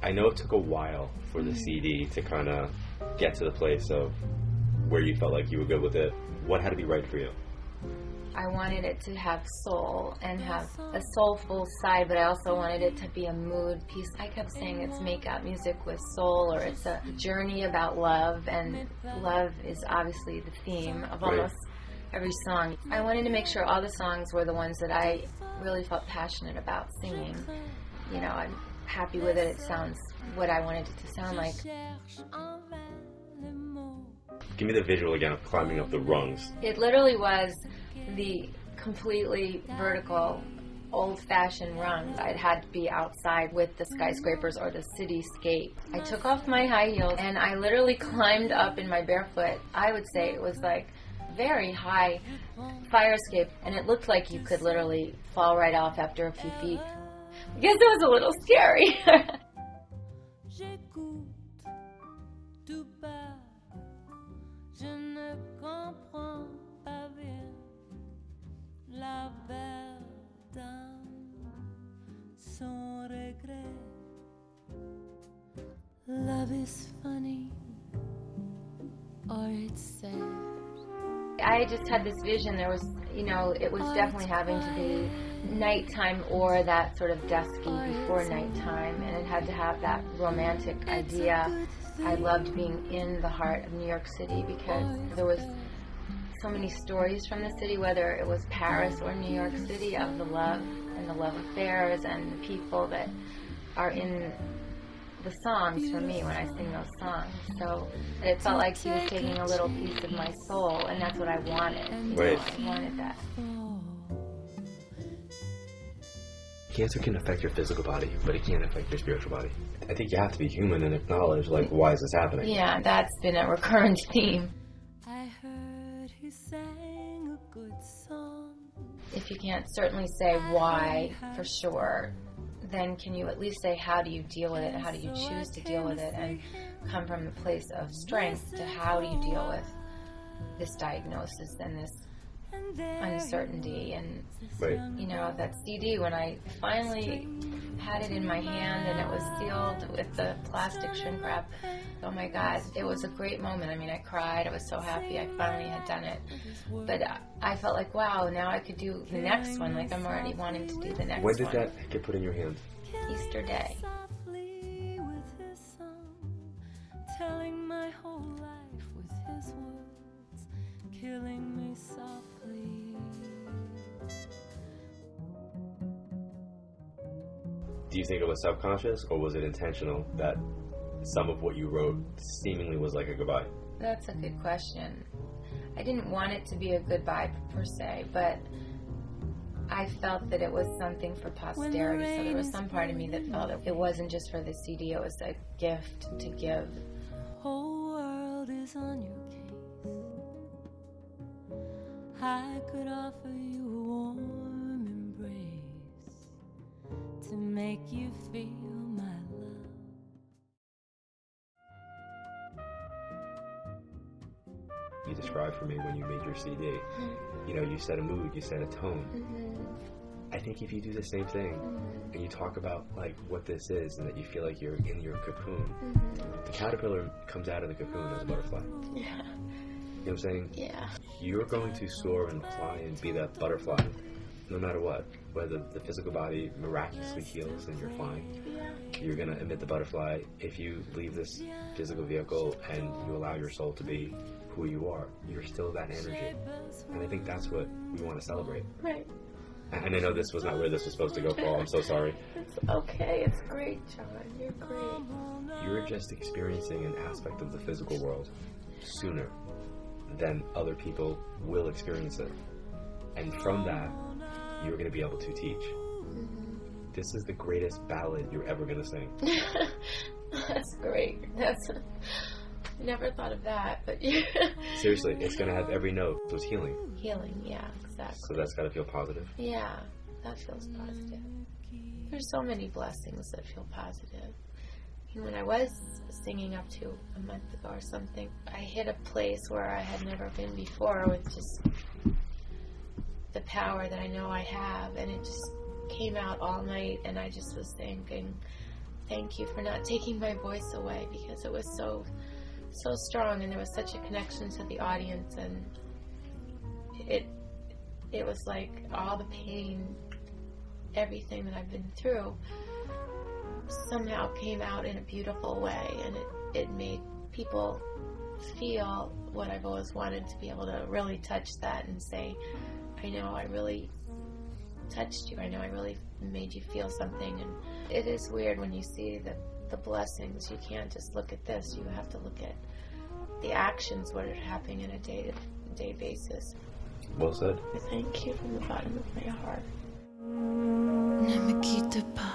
I know it took a while for the CD to kind of get to the place of where you felt like you were good with it. What had to be right for you? I wanted it to have soul and have a soulful side, but I also wanted it to be a mood piece. I kept saying it's make-up music with soul, or it's a journey about love, and love is obviously the theme of almost every song. I wanted to make sure all the songs were the ones that I really felt passionate about singing. You know, I'm happy with it. It sounds what I wanted it to sound like. Give me the visual again of climbing up the rungs. It literally was the completely vertical, old-fashioned rung. I'd had to be outside with the skyscrapers or the cityscape. I took off my high heels and I literally climbed up in my barefoot. I would say it was like very high fire escape, and it looked like you could literally fall right off after a few feet. I guess it was a little scary. Love is funny, or it's sad. I just had this vision. There was, you know, it was definitely having to be nighttime or that sort of dusky before nighttime, and it had to have that romantic idea. I loved being in the heart of New York City because there was so many stories from the city, whether it was Paris or New York City, of the love and the love affairs and the people that are in the songs for me when I sing those songs. So it felt like he was taking a little piece of my soul, and that's what I wanted. Right. I wanted that. Cancer can affect your physical body, but it can't affect your spiritual body. I think you have to be human and acknowledge, like, why is this happening? Yeah, that's been a recurrent theme. I heard he sang a good song. If you can't certainly say why for sure, then can you at least say how do you deal with it, how do you choose to deal with it, and come from the place of strength to how do you deal with this diagnosis and this uncertainty. And you know, that CD, when I finally had it in my hand and it was sealed with the plastic shrink wrap, oh my God, it was a great moment. I mean, I cried. I was so happy I finally had done it. But I felt like, wow, now I could do the next one. Like, I'm already wanting to do the next one. When did that get put in your hand? Easter Day. Telling my whole life with his words, killing me softly. Do you think it was subconscious, or was it intentional that some of what you wrote seemingly was like a goodbye? That's a good question. I didn't want it to be a goodbye per se, but I felt that it was something for posterity. So there was some part of me that felt it wasn't just for the CD, it was a gift to give. The whole world is on your case. I could offer you a warm embrace to make you feel my love. You described for me when you made your CD. You know, you set a mood, you set a tone. I think if you do the same thing and you talk about like what this is and that you feel like you're in your cocoon, the caterpillar comes out of the cocoon as a butterfly. Yeah. You know what I'm saying? Yeah. You're going to soar and fly and be that butterfly no matter what. Whether the physical body miraculously heals and you're fine, you're going to emit the butterfly if you leave this physical vehicle and you allow your soul to be who you are. You're still that energy. And I think that's what we want to celebrate. Right. And I know this was not where this was supposed to go, Paul. I'm so sorry. It's okay. It's great, John. You're great. You're just experiencing an aspect of the physical world sooner than other people will experience it. And from that, you're going to be able to teach. This is the greatest ballad you're ever going to sing. That's great. I never thought of that, but seriously, it's going to have every note. So it's healing. Healing, yeah, exactly. So that's got to feel positive. Yeah, that feels positive. There's so many blessings that feel positive. And when I was singing up to a month ago or something, I hit a place where I had never been before with just the power that I know I have, and it just came out all night, and I just was thinking, thank you for not taking my voice away, because it was so strong, and there was such a connection to the audience, and it was like all the pain, everything that I've been through somehow came out in a beautiful way, and it made people feel what I've always wanted, to be able to really touch that and say, I know I really touched you, I know I really made you feel something. And it is weird when you see the blessings. You can't just look at this, you have to look at the actions, what are happening on a day-to-day basis. Well said. Thank you from the bottom of my heart. Ne me quitte pas.